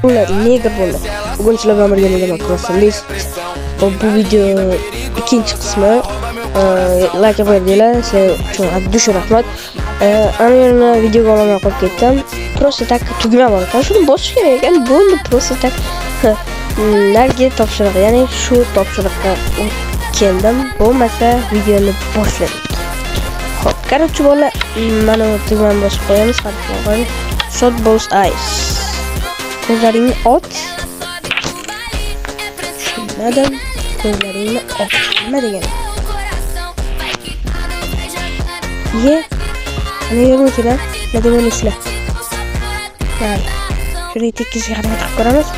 Bunlar nega bo'ldi? Bugun sizlar bilan birga nima ko'rsangiz, bu video ikkinchi qismi. Like qo'yinglar, sizlar uchun juda rahmat. Ana videoga olmay qolib ketdim. Просто tak tugma bor ekan, shuni bosish kerak ekan. Bo'ldi, просто tak narga topshiriq, ya'ni shu topshiriqqa keldim. Bo'lmasa videoni boshladik. Xo'p, короче bolalar, mana tugmani bosib qo'yamiz. Qarang, shot balls eyes. Ko'zlaringni och. Tushunmadim. Ko'zlaringni och. Nima degani? Ye. Ana yo'lmikilar. Nima demoqchilar? Mayli. Shuni tekkizga harakat qilib ko'ramiz.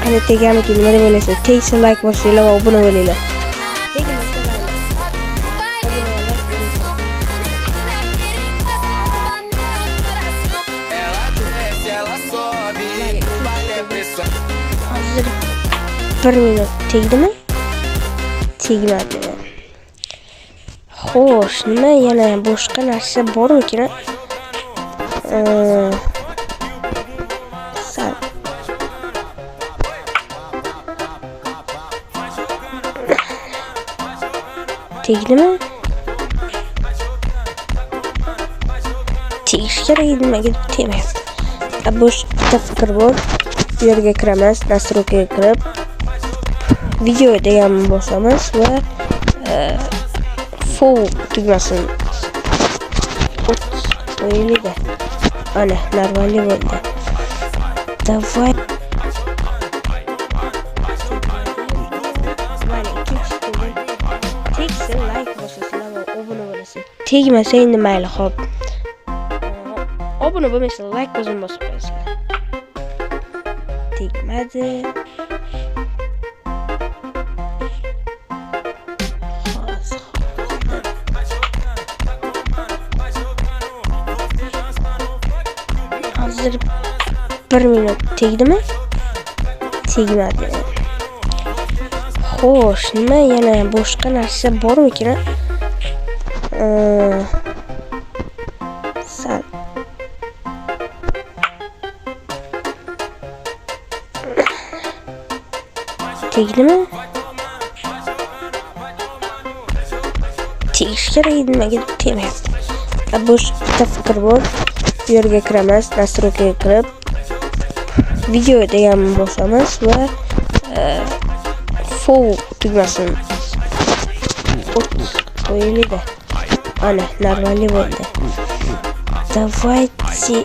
Qani teganiki nima deb o'ylaysiz? Tegsa like bosinglar va obuna bo'linglar. Bir minut tegdimi? Tegmadi. Xo'sh, nima yana boshqa narsa bormi-ki? Sal. Tegdimi? Tegish kerak, nimaga tegmayapti? Bosh bitta fikr bor. Bu yerga kiramiz, nastroykaga kirib video degan bosamiz va full tugmasini qo'yiladi. Ana, normalniy bo'ldi. Davay. Tegsa like bosasizlar va obuna bo'lasiz. Tegmasa endi mayli, xo'p. Obuna bo'lmasa like bosini bosib qo'yasizlar. Tegmadi. Hozir 1 minut tegdimi? Tegmadi. Xo'sh, nima yana boshqa narsa bormi-ki? Sal. Tegdimi? Tegish kerak, nimaga tegmayapti? Bosh bitta fikr bor. Bu yerga kiramiz, nastroykaga kirib video degan bosamiz va full tugmasini qo'yiladi. Ana, normalniy bo'ldi. Давайте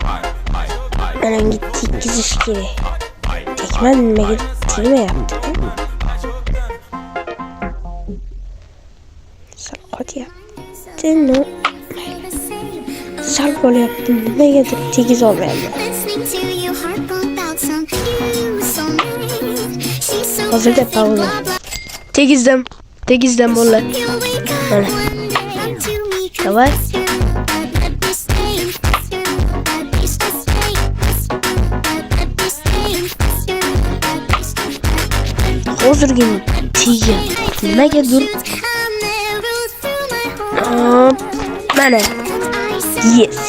menga tegizish kerak. Tegmadi, nimaga tegmayapti? Sal qotyapti. No. Sal bo'lyapti. Nimagadir tegiz olmayapti. Hozirda pauza. Tegizdim bo'ldi. Mana. Davay. Hozirgina tegib. Nimagadir. Mana. Yes.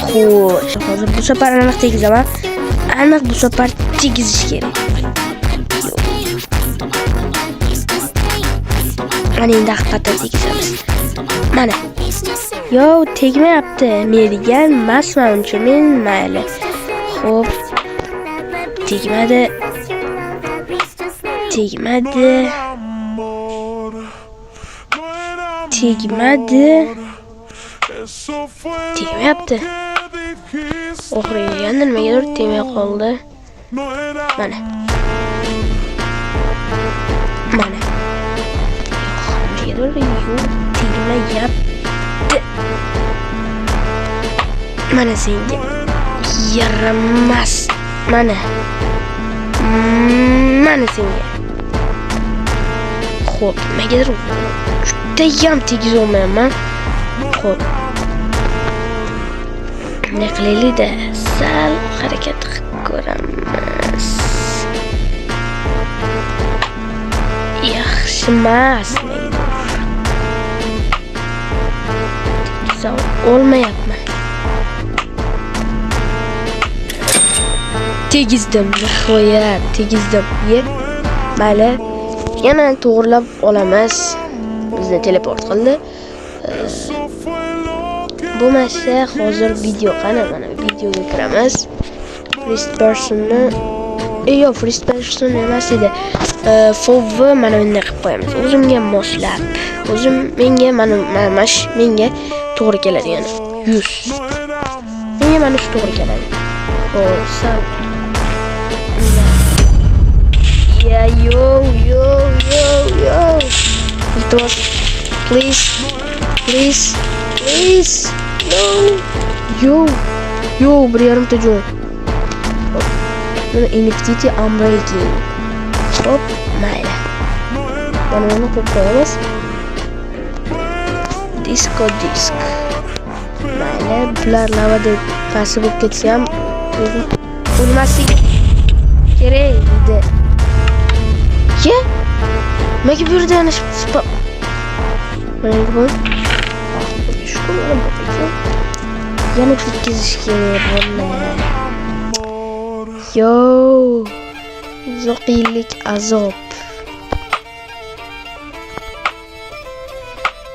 Xo'sh, hozir bu safar aniq tegizaman. Aniq bu safar tegizish kerak. Mana endi haqiqatan tegizamiz. Mana. Yo, tegmayapti. Mergan emasman uchun men mayli. Xo'p. Tegmadi. Tegmayapti. Oxiriga yana nimagadir tegmay qoldi. Mana. Nimagadir tegmayapti. Mana senga yaramas. Mana senga. Xo'p, nimagadir judayam tegiz olmayapman. Xo'p. Ne qilaylik-da, sal harakat qilib ko'ramiz. Yaxshi emas. Tegiz olmayapman. tegizdim, nihoyat tegizdim. Yeb, mayli. Yana to'g'rilab olamiz. Bizni teleport qildi. Bo'lmasa hozir video qani, mana videoga kiramiz. First person'ni yo'q, first person emas edi. Fovni mana bunday qilib qo'yamiz. O'zimga moslab, menga menga to'g'ri keladigan 100. Menga mana shu to'g'ri keladi. Xo'p, yo. Iltimos, please. No. Yo, 1.5 ta jo'n. Mana NFT unbreaking. Hop, mayli. Mana buni qo'yib qo'yamiz. Disco. Mayli, bular lavada pasib bo'lib ketsa ham o'lmasligi kerak edi. Nimaga bu yerda yana mana bu yana ketkizish kerak bo'ladi. Yo, zoqiylik azob.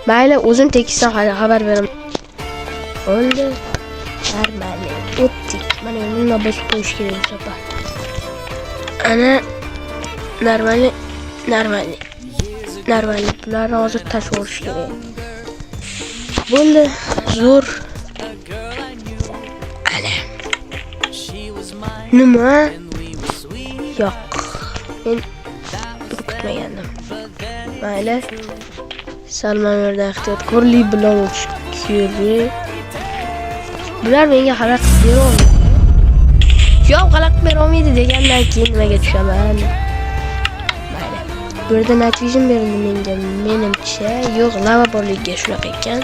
Mayli, o'zim tekisdan xabar beraman. Oldi. Mayli, o'tdik. Mana bunga bosib qo'yish kerak bu safar. Ana normali. Bularni hozir tashib olish kerak. Bo'ldi, zo'r. Ana. Nima? Yo'q. Men kutmagandim. Mayli. Salman yerdan ehtiyotkorli bilan o'tish kerak. Bular menga xalaq berolmaydi. Yo'q, xalaq berolmaydi degandan keyin nimaga tushaman? Mayli. Bu yerda night vision berildi menga. Menimcha, yo'q, lava borligiga shunaqa ekan.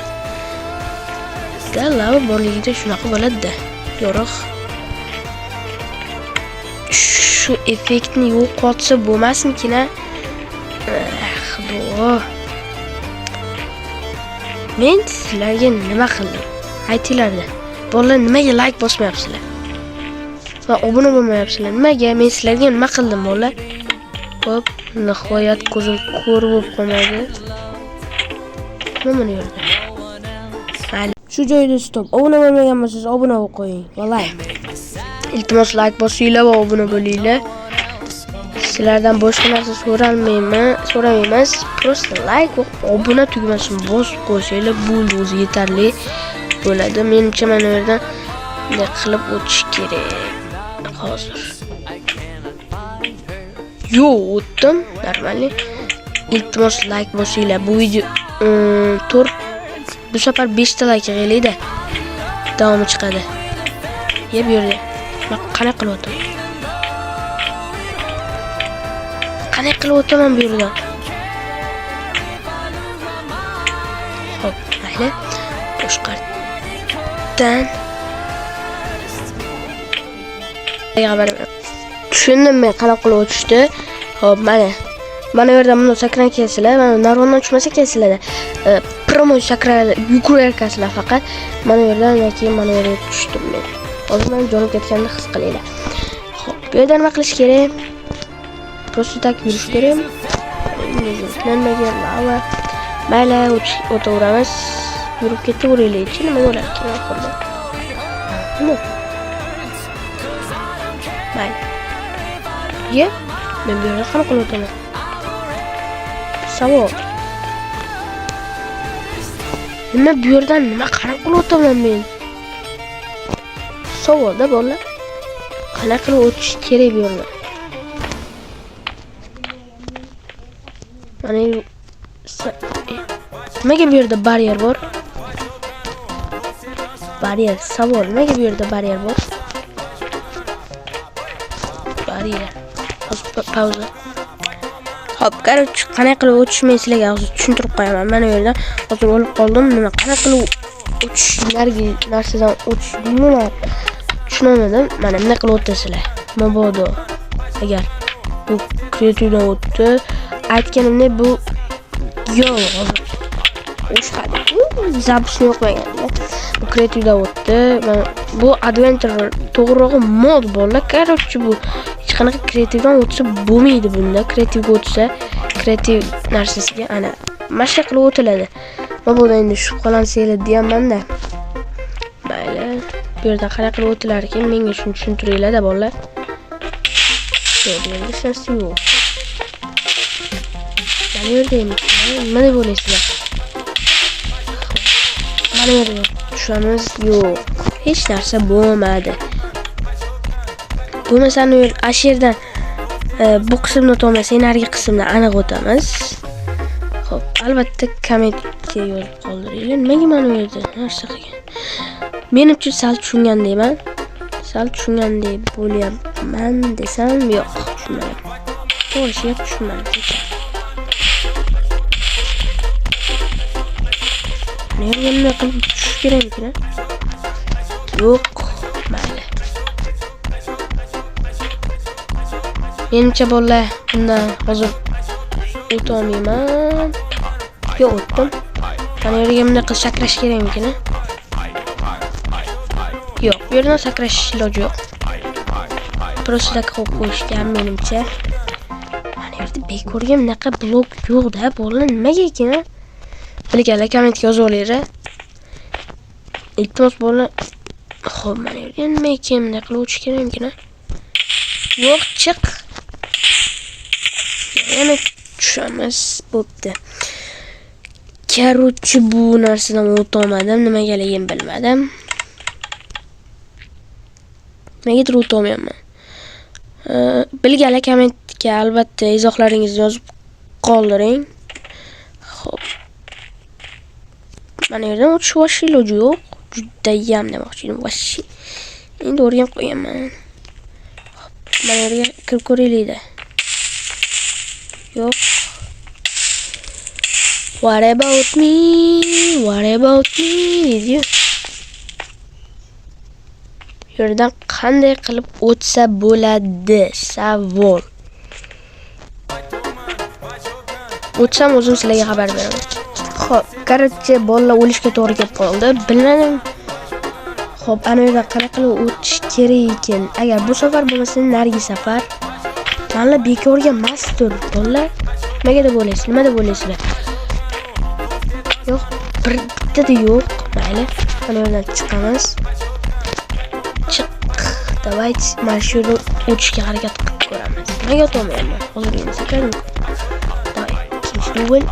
Lava borligida shunaqa bo'ladi-da. Yo'q. Shu effektni yo'qotsa bo'lmasmikin-a? Xudo. Men sizlarga nima qildim? Aytinglar-da. Bolalar nimaga like bosmayapsizlar? Va obuna bo'lmayapsizlar? Nimaga? Men sizlarga nima qildim, bolalar? Hop, nihoyat ko'zim ko'r bo'lib qolmadi. Nima yerda? Mayli. Shu joyda stop. Obuna bo'lmagan bo'lsangiz, obuna bo'lib qo'ying. Vallahi. Iltimos like bosinglar va obuna bo'linglar. Sizlardan boshqa narsa so'ramaymiz. Просто like va obuna tugmasini bosib qo'ysanglar bo'ldi, o'zi yetarli bo'ladi. Menimcha mana bu yerdan bunday qilib o'tish kerak. Hozir. Yo, o'tdim. Normali. Iltimos like bosinglar. Bu video bu safar 5 ta like qilaylik-da. Davomi chiqadi. Yeb yurdi. Men qana qilib o'taman? Qana qilib o'taman bu yerdan? Hop, mayli. Boshqardan. Tushundim men qana qilib o'tishdi. Hop, mana bu yerda buni sakran kelsizlar, mana narvondan tushmasa kelsizlar. Promo sakran yugurarkasizlar faqat. Mana bu yerdan keyin mana bu yerga tushdim men. Hozir men jo'nab ketganini his qilinglar. Xo'p, bu yerda nima qilish kerak? Просто tak yurish kerak. Yuzlanmagan lava. Mayli, o'taveramiz. Yurib ketaveraylik. Nima bo'lar kerak oxirida? Nima? Mayli. Men bu yerga qana qilib o'taman? Savol. Nima bu yerdan nima qana qilib o'taman men? Savolda bolalar. Qana qilib o'tish kerak bu yerdan? Mana nimaga bu yerda baryer bor? Baryer, savol, nimaga bu yerda baryer bor? Baryer. Pauza. Hop, короче, qana qilib o'tishni sizlarga hozir tushuntirib qo'yaman. Mana bu yerdan hozir olib qoldim. Nima qana qilib o'tishlarga narsadan o'tishni tushunmadim. Mana bunday qilib o'tasizlar. Mabodo. Agar bu kreativdan o'tdi, aytganimdek bu yo'q hozir. O'shqadi. Zapis yo'qmagan. Bu kreativda o'tdi. Bu adventure to'g'rirog'i mod bolalar. Короче, bu hech qanaqa kreativdan o'tsa bo'lmaydi bunda. Kreativga o'tsa, kreativ narsasiga ana mashq qilib o'tiladi. Va bu endi shubhalansanglar deyapman-da. Mayli. Bu yerda qanaqa qilib o'tilar ekan, menga shuni tushuntiringlar-da bolalar. Endi sensi yo'q. Mana yerdaymi? Nima deb o'ylaysizlar? Mana yerda tushamiz. Yo'q. Hech narsa bo'lmadi. Bo'lmasa ashirdan bu qismni o'tamiz, narigi qismni aniq o'tamiz. Xo'p, albatta kommentga yozib qoldiringlar. Nimaga mana bu yerda narsa qilgan? Menimcha sal tushungandayman. Sal tushungandek bo'lyapman desam, yo'q, tushunmayapman. To'g'ri, tushunmadim. Nerga qilib tushish kerakmi? Yo'q, mayli. Menimcha bolalar, bundan hozir o'ta olmayman. Yo'q, o'tdim. Mana yerga bunday qilib sakrash kerakmi? Yo'q, bu yerdan sakrash iloji yo'q. Просто qo'yib qo'yishgan menimcha. Mana yerda bekorga bunaqa blok yo'q-da, bolalar nimaga ekan? Bilganlar kommentga yozib olinglar. Iltimos bolalar. Xo'p, mana yerga nima ekan bunday qilib o'tish kerakmi? Yo'q, chiq. Yana tushamiz. Bo'pti. Короче, bu narsadan o'tolmadim, nimagaligini bilmadim. Nimaga o'tolmayapman? Bilganlar kommentga albatta izohlaringizni yozib qoldiring. Xo'p. Mana yerdan o'tish voshi iloji yo'q. Judayam demoqchi edim. Voshi. Endi o'rganib qo'yaman. Mana yerga kirib ko'raylik-da. Yo'q. What about me? What about me? Deydi. Yerdan qanday qilib o'tsa bo'ladi? Savol. O'tsam o'zim sizlarga xabar beraman. Xo'p, короче, bolalar o'lishga to'g'ri kelib qoldi. Bilmadim. Xo'p, ana yerdan qanaqa qilib o'tish kerak ekan? Agar bu safar bo'lmasa, narigi safar. Mana bekorga mastur bolalar. Nimaga deb o'ylaysiz? Nima deb o'ylaysizlar? Yo'q, bittada yo'q. Mayli, ana yerdan chiqamiz. Давайте mana shu yerda o'tishga harakat qilib ko'ramiz. Nimaga o'tolmayapman? Hozirgina sakradim. Ikkinchi duel.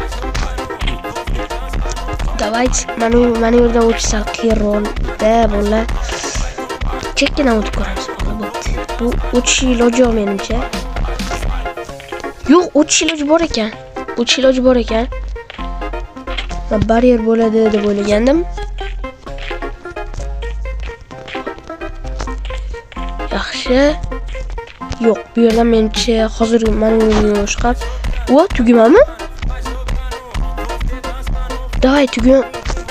Давайте mana yerdan o'tish sal qiyinroqda bolalar. Chekkina o'tib ko'ramiz. Bo'pti. Bu o'tish iloji yo'q menimcha. Yo'q, o'tish iloji bor ekan. O'tish iloji bor ekan. Men baryer bo'ladi deb o'ylagandim. Yaxshi. Yo'q, bu yerdan menimcha hozir mana buni yo'shqab. O, tugmami? Davay,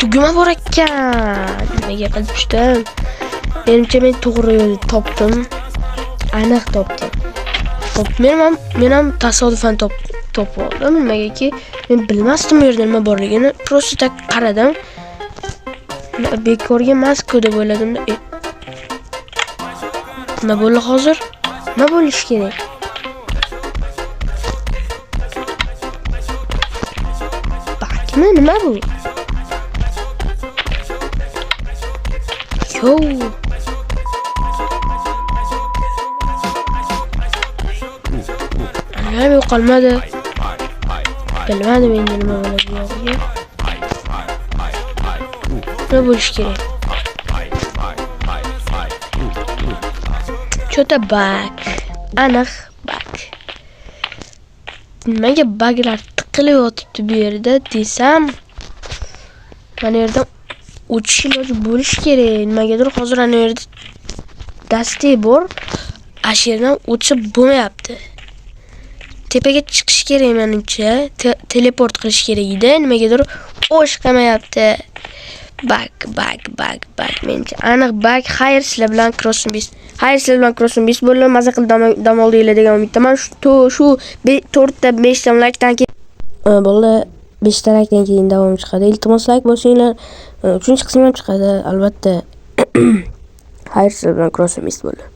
tugma bor ekan. Nimaga qilib tushdim? Menimcha men to'g'ri yo'lni topdim. Aniq topdim. Xo'p, men ham tasodifan topib oldim. Nimagaki, men bilmasdim bu yerda nima borligini. Просто tak qaradim. Bekorga emas-ku deb o'yladim. Nima bo'ldi hozir? Nima bo'lish kerak? Bakmi, nima bu? Yo. Nima yo'qolmadi? Bilmadim endi nima bo'ladi yo'qmi? Nima bo'lish kerak? Cho'ta bug. Aniq bug. Nimaga buglar tiqilib yotibdi bu yerda desam, mana yerdan o'tish iloji bo'lish kerak. Nimagadir hozir ana yerda dastek bor. Ashirdan o'tsa bo'lmayapti. Tepaga chiqish kerak menimcha. Teleport qilish kerak edi. Nimagadir o'sh qilmayapti. Bug. Menimcha aniq bug. Xayr, sizlar bilan Crossing Beast bo'lib maza qilib dam oldinglar degan umiddaman. Shu 4 ta 5 ta like dan keyin bolalar 5 ta likedan keyin davom chiqadi. Iltimos like bosinglar. 3-qismi ham chiqadi albatta. Xayr, sizlar bilan ko'rishamiz bo'ldi.